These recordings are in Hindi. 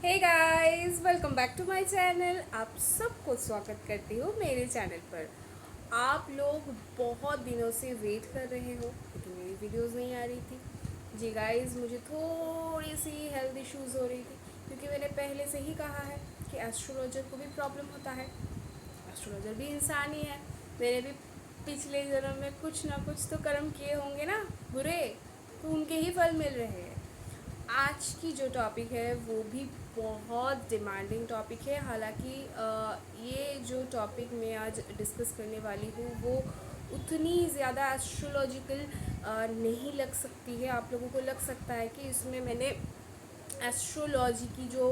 Hey guys, welcome back to my channel. आप सबको स्वागत करती हूँ मेरे चैनल पर। आप लोग बहुत दिनों से वेट कर रहे हो लेकिन मेरी वीडियोस नहीं आ रही थी। जी गाइस, मुझे थोड़ी सी हेल्थ इश्यूज़ हो रही थी क्योंकि मैंने पहले से ही कहा है कि एस्ट्रोलॉजर को भी प्रॉब्लम होता है। एस्ट्रोलॉजर भी इंसान ही है। मैंने भी पिछले जन्म में कुछ ना कुछ तो कर्म किए होंगे ना बुरे, तो उनके ही फल मिल रहे हैं। आज की जो टॉपिक है वो भी बहुत डिमांडिंग टॉपिक है। हालांकि ये जो टॉपिक मैं आज डिस्कस करने वाली हूँ वो उतनी ज़्यादा एस्ट्रोलॉजिकल नहीं लग सकती है। आप लोगों को लग सकता है कि इसमें मैंने एस्ट्रोलॉजी की जो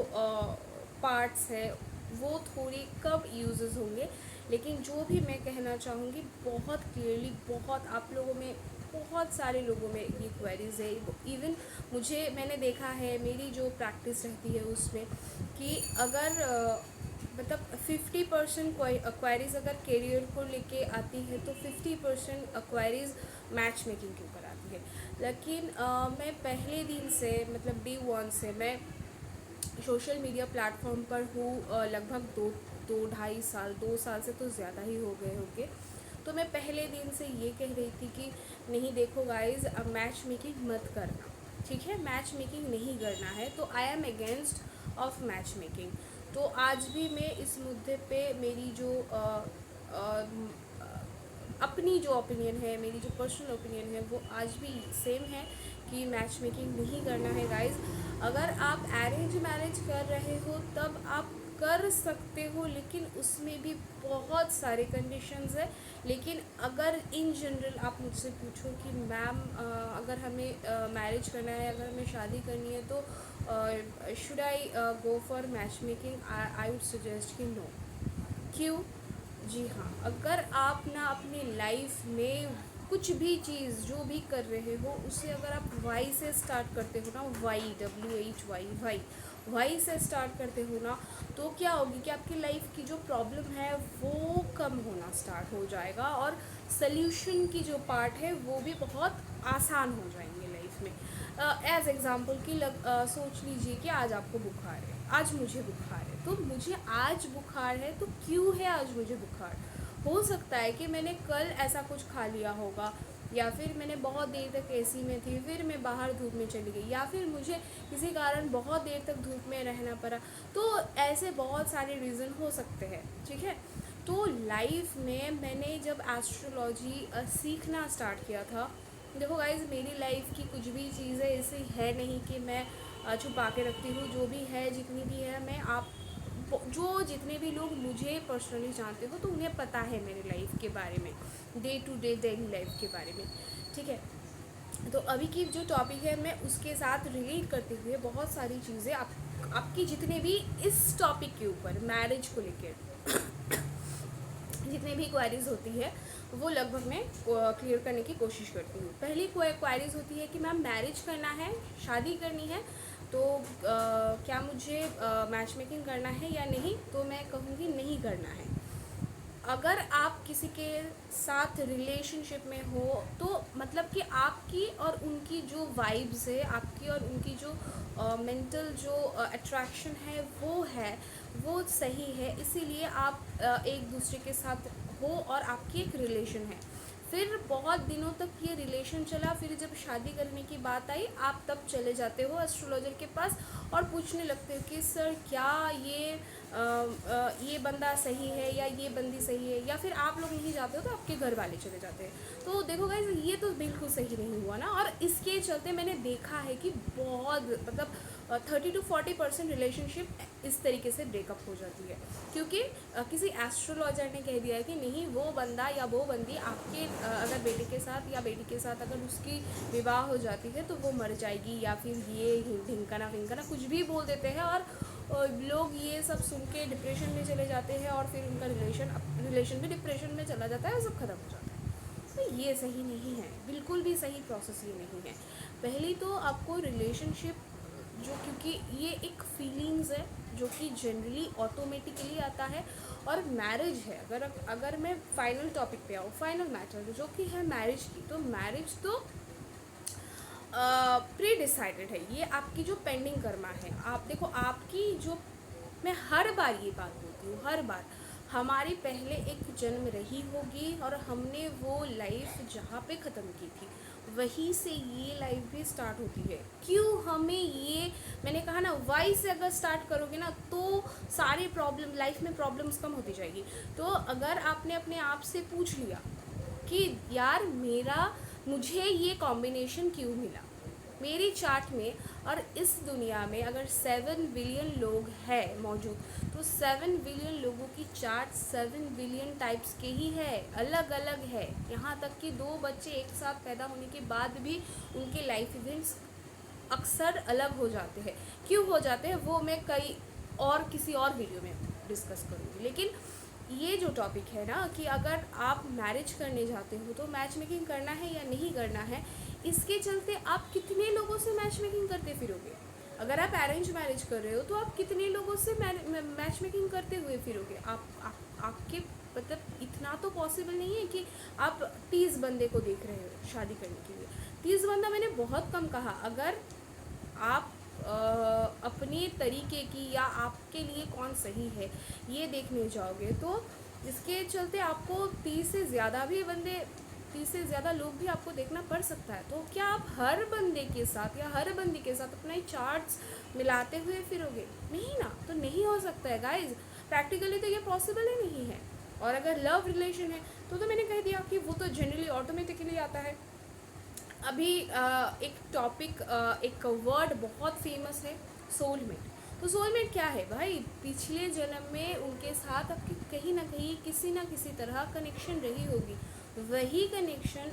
पार्ट्स है वो थोड़ी कम यूजेस होंगे, लेकिन जो भी मैं कहना चाहूँगी बहुत क्लियरली, बहुत आप लोगों में, बहुत सारे लोगों में ये क्वेरीज है। इवन मैंने देखा है मेरी जो प्रैक्टिस रहती है उसमें कि अगर मतलब 50% क्वायरीज अगर करियर को लेके आती है तो 50% क्वायरीज मैच मेकिंग के ऊपर आती है। लेकिन मैं पहले दिन से, मतलब डे वन से मैं सोशल मीडिया प्लेटफॉर्म पर हूँ। लगभग दो ढाई साल, 2 साल से तो ज़्यादा ही हो गए होंगे। तो मैं पहले दिन से ये कह रही थी कि नहीं देखो गाइस, अब मैच मेकिंग मत करना, ठीक है, मैच मेकिंग नहीं करना है। तो I am against of match making. तो आज भी मैं इस मुद्दे पे मेरी जो अपनी जो ओपिनियन है, मेरी जो पर्सनल ओपिनियन है वो आज भी सेम है कि मैच मेकिंग नहीं करना है गाइस। अगर आप अरेंज मैरिज कर रहे हो तब आप कर सकते हो, लेकिन उसमें भी बहुत सारे कंडीशंस है। लेकिन अगर इन जनरल आप मुझसे पूछो कि मैम अगर हमें मैरिज करना है, अगर हमें शादी करनी है तो should I go for match making, I would suggest कि नो। क्यों? जी हाँ, अगर आप ना अपनी लाइफ में कुछ भी चीज़ जो भी कर रहे हो उसे अगर आप वाई से स्टार्ट करते हो ना, वाई वाई से स्टार्ट करते हो ना, तो क्या होगी कि आपकी लाइफ की जो प्रॉब्लम है वो कम होना स्टार्ट हो जाएगा और सल्यूशन की जो पार्ट है वो भी बहुत आसान हो जाएंगे लाइफ में। एज एग्ज़ाम्पल कि सोच लीजिए कि आज आपको बुखार है, आज मुझे बुखार है, तो मुझे आज बुखार है तो क्यों है आज मुझे बुखार? हो सकता है कि मैंने कल ऐसा कुछ खा लिया होगा, या फिर मैंने बहुत देर तक एसी में थी, फिर मैं बाहर धूप में चली गई, या फिर मुझे किसी कारण बहुत देर तक धूप में रहना पड़ा। तो ऐसे बहुत सारे रीज़न हो सकते हैं, ठीक है। तो लाइफ में मैंने जब एस्ट्रोलॉजी सीखना स्टार्ट किया था, देखो गाइज, मेरी लाइफ की कुछ भी चीज़ें ऐसी है नहीं कि मैं छुपा के रखती हूँ। जो भी है, जितनी भी है, मैं आप जो जितने भी लोग मुझे पर्सनली जानते हो तो उन्हें पता है मेरी लाइफ के बारे में, day to day daily life के बारे में, ठीक है। तो अभी की जो टॉपिक है मैं उसके साथ रिलेट करते हुए बहुत सारी चीज़ें आपकी जितने भी इस टॉपिक के ऊपर मैरिज को लेकर जितनी भी क्वारीज होती है वो लगभग मैं क्लियर करने की कोशिश करती हूँ। पहली क्वारीज होती है कि मैम मैरिज करना है, शादी करनी है, तो क्या मुझे मैच मेकिंग करना है या नहीं? तो मैं कहूँगी नहीं करना है। अगर आप किसी के साथ रिलेशनशिप में हो तो मतलब कि आपकी और उनकी जो वाइब्स है, आपकी और उनकी जो मेंटल जो अट्रैक्शन है वो सही है, इसीलिए आप एक दूसरे के साथ हो और आपकी एक रिलेशन है। फिर बहुत दिनों तक ये रिलेशन चला, फिर जब शादी करने की बात आई आप तब चले जाते हो एस्ट्रोलॉजर के पास और पूछने लगते हो कि सर क्या ये बंदा सही है या ये बंदी सही है, या फिर आप लोग नहीं जाते हो तो आपके घर वाले चले जाते हैं। तो देखो गाइस, ये तो बिल्कुल सही नहीं हुआ ना। और इसके चलते मैंने देखा है कि बहुत मतलब 30 to 40% रिलेशनशिप इस तरीके से ब्रेकअप हो जाती है, क्योंकि किसी एस्ट्रोलॉजर ने कह दिया है कि नहीं, वो बंदा या वो बंदी आपके अगर बेटे के साथ या बेटी के साथ अगर उसकी विवाह हो जाती है तो वो मर जाएगी, या फिर ये ढिंकाना फिंकाना कुछ भी बोल देते हैं। और लोग ये सब सुन के डिप्रेशन में चले जाते हैं और फिर उनका रिलेशन भी डिप्रेशन में चला जाता है और सब खत्म हो जाता है। तो ये सही नहीं है, बिल्कुल भी सही प्रोसेस ये नहीं है। पहली तो आपको रिलेशनशिप जो, क्योंकि ये एक फीलिंग्स है जो कि जनरली ऑटोमेटिकली आता है, और मैरिज है, अगर मैं फाइनल टॉपिक पे आऊँ, फाइनल मैटर जो कि है मैरिज की, तो मैरिज तो प्री डिसाइडेड है, ये आपकी जो पेंडिंग कर्मा है। आप देखो, आपकी जो, मैं हर बार ये बात बोलती हूँ, हर बार, हमारी पहले एक जन्म रही होगी और हमने वो लाइफ जहाँ पे ख़त्म की थी वहीं से ये लाइफ भी स्टार्ट होती है। क्यों हमें ये, मैंने कहा ना, वाई से अगर स्टार्ट करोगे ना तो सारे प्रॉब्लम लाइफ में, प्रॉब्लम्स कम होती जाएगी। तो अगर आपने अपने आप से पूछ लिया कि यार मुझे ये कॉम्बिनेशन क्यों मिला मेरी चार्ट में, और इस दुनिया में अगर 7 बिलियन लोग हैं मौजूद, तो 7 बिलियन लोगों की चार्ट 7 बिलियन टाइप्स के ही है, अलग अलग है। यहाँ तक कि दो बच्चे एक साथ पैदा होने के बाद भी उनके लाइफ इवेंट्स अक्सर अलग हो जाते हैं। क्यों हो जाते हैं वो मैं किसी और वीडियो में डिस्कस करूँगी। लेकिन ये जो टॉपिक है ना, कि अगर आप मैरिज करने जाते हो तो मैच मेकिंग करना है या नहीं करना है, इसके चलते आप कितने लोगों से मैच मेकिंग करते फिरोगे। अगर आप अरेंज मैरिज कर रहे हो तो आप कितने लोगों से मैच मेकिंग करते हुए फिरोगे। आपके मतलब इतना तो पॉसिबल नहीं है कि आप 30 बंदे को देख रहे हो शादी करने के लिए। 30 बंदा मैंने बहुत कम कहा। अगर आप अपने तरीके की या आपके लिए कौन सही है ये देखने जाओगे तो इसके चलते आपको 30 से ज़्यादा लोग भी आपको देखना पड़ सकता है। तो क्या आप हर बंदे के साथ या हर बंदी के साथ अपना चार्ट्स मिलाते हुए फिरोगे? नहीं ना, तो नहीं हो सकता है गाइज, प्रैक्टिकली तो ये पॉसिबल ही नहीं है। और अगर लव रिलेशन है तो मैंने कह दिया कि वो तो जनरली ऑटोमेटिकली आता है। अभी एक टॉपिक, एक वर्ड बहुत फेमस है, सोलमेट। तो सोलमेट क्या है भाई? पिछले जन्म में उनके साथ आपकी कहीं ना कहीं किसी ना किसी तरह कनेक्शन रही होगी। वही कनेक्शन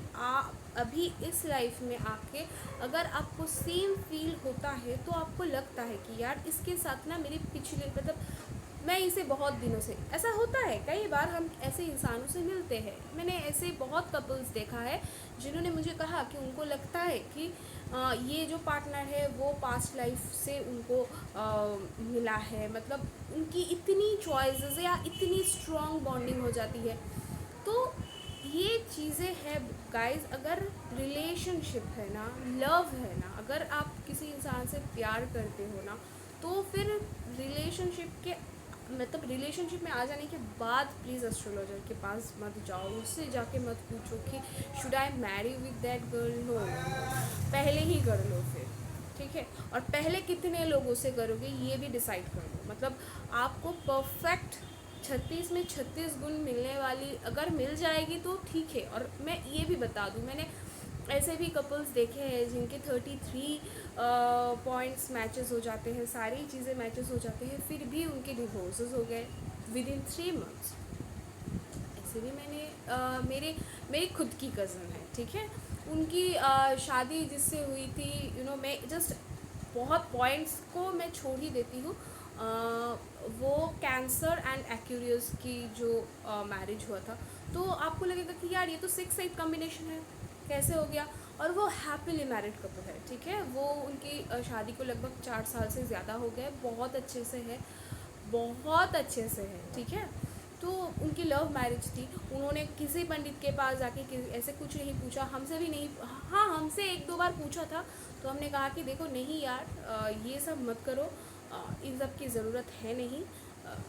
अभी इस लाइफ में आके अगर आपको सेम फील होता है तो आपको लगता है कि यार इसके साथ ना मेरी पिछले, मतलब मैं इसे बहुत दिनों से, ऐसा होता है कई बार हम ऐसे इंसानों से मिलते हैं। मैंने ऐसे बहुत कपल्स देखा है जिन्होंने मुझे कहा कि उनको लगता है कि ये जो पार्टनर है वो पास्ट लाइफ से उनको मिला है। मतलब उनकी इतनी चॉइसेस या इतनी स्ट्रॉन्ग बॉन्डिंग हो जाती है। तो ये चीज़ें हैं गाइस। अगर रिलेशनशिप है ना, लव है ना, अगर आप किसी इंसान से प्यार करते हो ना, तो फिर रिलेशनशिप में आ जाने के बाद प्लीज़ एस्ट्रोलॉजर के पास मत जाओ, उससे जाके मत पूछो कि should I marry with that girl. No, पहले ही कर लो फिर, ठीक है। और पहले कितने लोगों से करोगे ये भी डिसाइड कर लो। मतलब आपको परफेक्ट 36 में 36 गुण मिलने वाली अगर मिल जाएगी तो ठीक है। और मैं ये भी बता दूँ, मैंने ऐसे भी कपल्स देखे हैं जिनके 33 पॉइंट्स मैचेस हो जाते हैं, सारी चीज़ें मैचेस हो जाते हैं, फिर भी उनके डिवोर्सेस हो गए विद इन 3 मंथ्स। ऐसे भी मैंने मेरी खुद की कज़न है, ठीक है, उनकी शादी जिससे हुई थी, मैं जस्ट बहुत पॉइंट्स को मैं छोड़ ही देती हूँ। वो कैंसर एंड एक्यूरियस की जो मैरिज हुआ था, तो आपको लगेगा कि यार ये तो 6-8 कॉम्बिनेशन है, कैसे हो गया। और वो हैप्पीली मैरिड कपल है, ठीक है। वो उनकी शादी को लगभग 4 साल से ज़्यादा हो गए, बहुत अच्छे से है, बहुत अच्छे से है, ठीक है। तो उनकी लव मैरिज थी। उन्होंने किसी पंडित के पास जाके ऐसे कुछ नहीं पूछा, हमसे भी नहीं, हाँ हमसे 1-2 बार पूछा था। तो हमने कहा कि देखो नहीं यार, ये सब मत करो, इन सब की ज़रूरत है नहीं।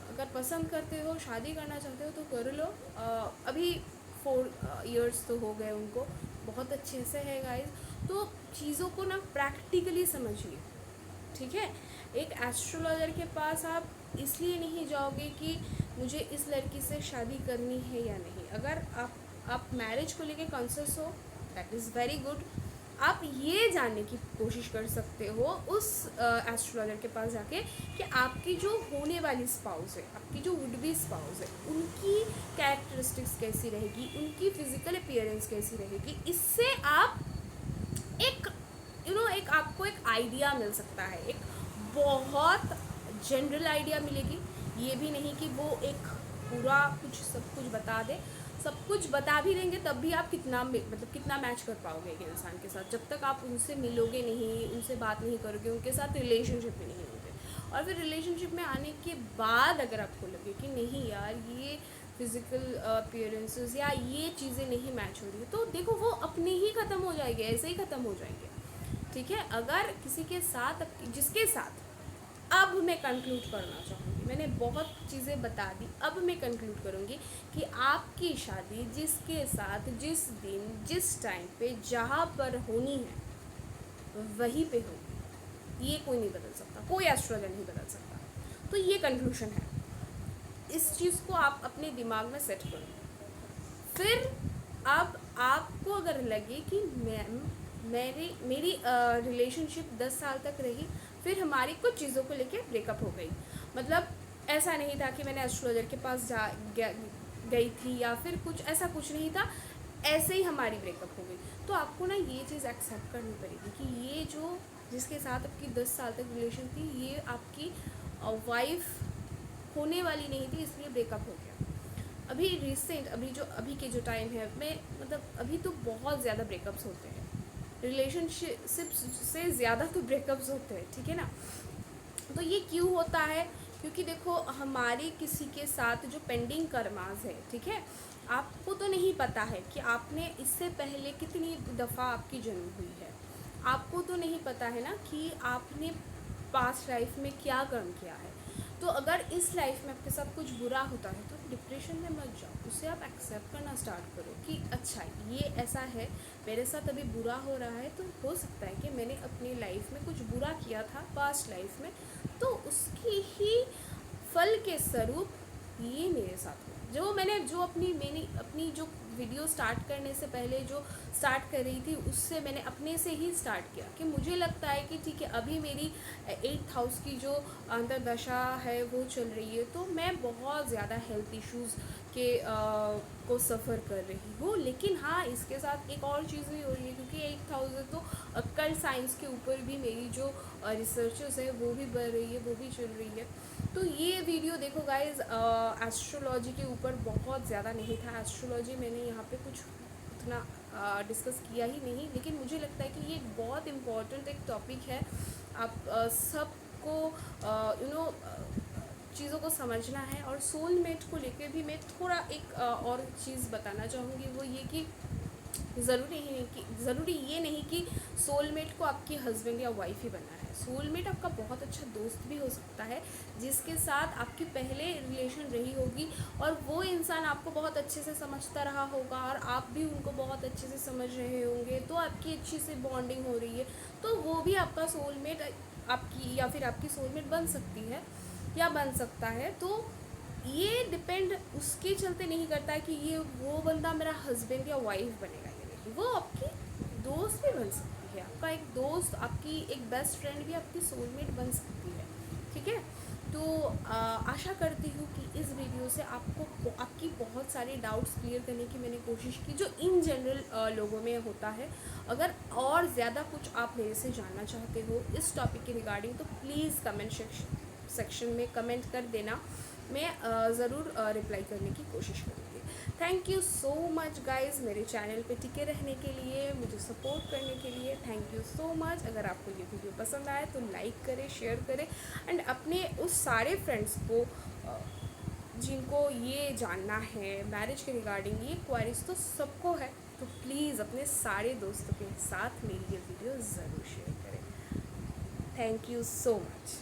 अगर पसंद करते हो, शादी करना चाहते हो तो कर लो। अभी 4 इयर्स तो हो गए उनको, बहुत अच्छे से है गाइस। तो चीज़ों को ना प्रैक्टिकली समझिए, ठीक है। एक एस्ट्रोलॉजर के पास आप इसलिए नहीं जाओगे कि मुझे इस लड़की से शादी करनी है या नहीं। अगर आप मैरिज को लेके कॉन्शियस हो, दैट इज़ वेरी गुड। आप ये जानने की कोशिश कर सकते हो उस एस्ट्रोलॉजर के पास जाके कि आपकी जो होने वाली स्पाउस है, आपकी जो वुड बी स्पाउस है, उनकी कैरेक्टरिस्टिक्स कैसी रहेगी, उनकी फिजिकल अपीयरेंस कैसी रहेगी। इससे आप एक एक आपको एक आइडिया मिल सकता है, एक बहुत जनरल आइडिया मिलेगी। ये भी नहीं कि वो एक पूरा सब कुछ बता दे। सब कुछ बता भी देंगे तब भी आप कितना मैच कर पाओगे एक इंसान के साथ, जब तक आप उनसे मिलोगे नहीं, उनसे बात नहीं करोगे, उनके साथ रिलेशनशिप में नहीं होगे। और फिर रिलेशनशिप में आने के बाद अगर आपको लगे कि नहीं यार ये फिज़िकल अपीयरेंसेस या ये चीज़ें नहीं मैच हो रही है, तो देखो वो अपने ही ख़त्म हो जाएंगे, ऐसे ही ख़त्म हो जाएंगे। ठीक है। अगर किसी के साथ, जिसके साथ, अब मैं कंक्लूड करना चाहूँगी, मैंने बहुत चीज़ें बता दी, अब मैं कंक्लूड करूँगी कि आपकी शादी जिसके साथ जिस दिन जिस टाइम पे जहाँ पर होनी है वहीं पे होगी। ये कोई नहीं बदल सकता, कोई एस्ट्रोलॉजर नहीं बदल सकता। तो ये कंक्लूशन है, इस चीज़ को आप अपने दिमाग में सेट करो। फिर अब आपको अगर लगे कि मेरी रिलेशनशिप 10 साल तक रही, फिर हमारी कुछ चीज़ों को लेके ब्रेकअप हो गई, मतलब ऐसा नहीं था कि मैंने एस्ट्रोलॉजर के पास गई थी या फिर कुछ ऐसा कुछ नहीं था, ऐसे ही हमारी ब्रेकअप हो गई, तो आपको ना ये चीज़ एक्सेप्ट करनी पड़ेगी कि ये जो जिसके साथ आपकी 10 साल तक रिलेशन थी, ये आपकी वाइफ होने वाली नहीं थी, इसलिए ब्रेकअप हो गया। अभी रिसेंट, अभी के जो टाइम है, मैं मतलब अभी तो बहुत ज़्यादा ब्रेकअप्स होते हैं, रिलेशनशिप से ज़्यादा तो ब्रेकअप्स होते हैं, ठीक है ना। तो ये क्यों होता है? क्योंकि देखो, हमारे किसी के साथ जो पेंडिंग कर्मास है, ठीक है, आपको तो नहीं पता है कि आपने इससे पहले कितनी दफ़ा आपकी जन्म हुई है, आपको तो नहीं पता है ना कि आपने पास्ट लाइफ में क्या कर्म किया है। तो अगर इस लाइफ में आपके साथ कुछ बुरा होता है तो डिप्रेशन में मत जाओ, उसे आप एक्सेप्ट करना स्टार्ट करो कि अच्छा ये ऐसा है, मेरे साथ अभी बुरा हो रहा है, तो हो सकता है कि मैंने अपनी लाइफ में कुछ बुरा किया था पास्ट लाइफ में, तो उसकी ही फल के स्वरूप ये मेरे साथ हुआ। जो अपनी जो वीडियो स्टार्ट करने से पहले जो स्टार्ट कर रही थी, उससे मैंने अपने से ही स्टार्ट किया कि मुझे लगता है कि ठीक है, अभी मेरी 8th हाउस की जो अंतर्दशा है वो चल रही है, तो मैं बहुत ज़्यादा हेल्थ इश्यूज़ के को सफ़र कर रही हूँ। लेकिन हाँ, इसके साथ एक और चीज़ भी हो रही है, क्योंकि 8th हाउस है तो कल्ट साइंस के ऊपर भी मेरी जो रिसर्चेस है वो भी बढ़ रही है, वो भी चल रही है। तो ये वीडियो देखो गाइज, एस्ट्रोलॉजी के ऊपर बहुत ज़्यादा नहीं था, एस्ट्रोलॉजी मैंने यहाँ पे कुछ उतना डिस्कस किया ही नहीं, लेकिन मुझे लगता है कि ये बहुत इम्पॉर्टेंट एक टॉपिक है। आप सबको चीज़ों को समझना है। और सोलमेट को लेकर भी मैं थोड़ा एक और चीज़ बताना चाहूँगी, वो ये कि ज़रूरी ये नहीं कि सोलमेट को आपकी हस्बैंड या वाइफ ही बनना है। सोलमेट आपका बहुत अच्छा दोस्त भी हो सकता है, जिसके साथ आपकी पहले रिलेशन रही होगी और वो इंसान आपको बहुत अच्छे से समझता रहा होगा और आप भी उनको बहुत अच्छे से समझ रहे होंगे, तो आपकी अच्छी से बॉन्डिंग हो रही है, तो वो भी आपका सोलमेट आपकी या फिर आपकी सोलमेट बन सकती है या बन सकता है। तो ये डिपेंड उसके चलते नहीं करता है कि ये वो बंदा मेरा हस्बैंड या वाइफ बनेगा या नहीं, वो आपकी दोस्त भी बन सकती है, आपका एक दोस्त, आपकी एक बेस्ट फ्रेंड भी आपकी सोलमेट बन सकती है, ठीक है। तो आशा करती हूँ कि इस वीडियो से आपको आपकी बहुत सारे डाउट्स क्लियर करने की मैंने कोशिश की, जो इन जनरल लोगों में होता है। अगर और ज़्यादा कुछ आप मेरे से जानना चाहते हो इस टॉपिक के रिगार्डिंग, तो प्लीज़ कमेंट सेक्शन में कमेंट कर देना, मैं ज़रूर रिप्लाई करने की कोशिश करूँगी। Thank you so much guys, मेरे चैनल पे टिके रहने के लिए, मुझे सपोर्ट करने के लिए थैंक यू सो मच। अगर आपको ये वीडियो पसंद आए तो लाइक करें, शेयर करें, एंड अपने उस सारे फ्रेंड्स को जिनको ये जानना है मैरिज के रिगार्डिंग, ये क्वारीज तो सबको है, तो प्लीज़ अपने सारे दोस्तों के साथ मेरी ये वीडियो ज़रूर शेयर करें। Thank you so much.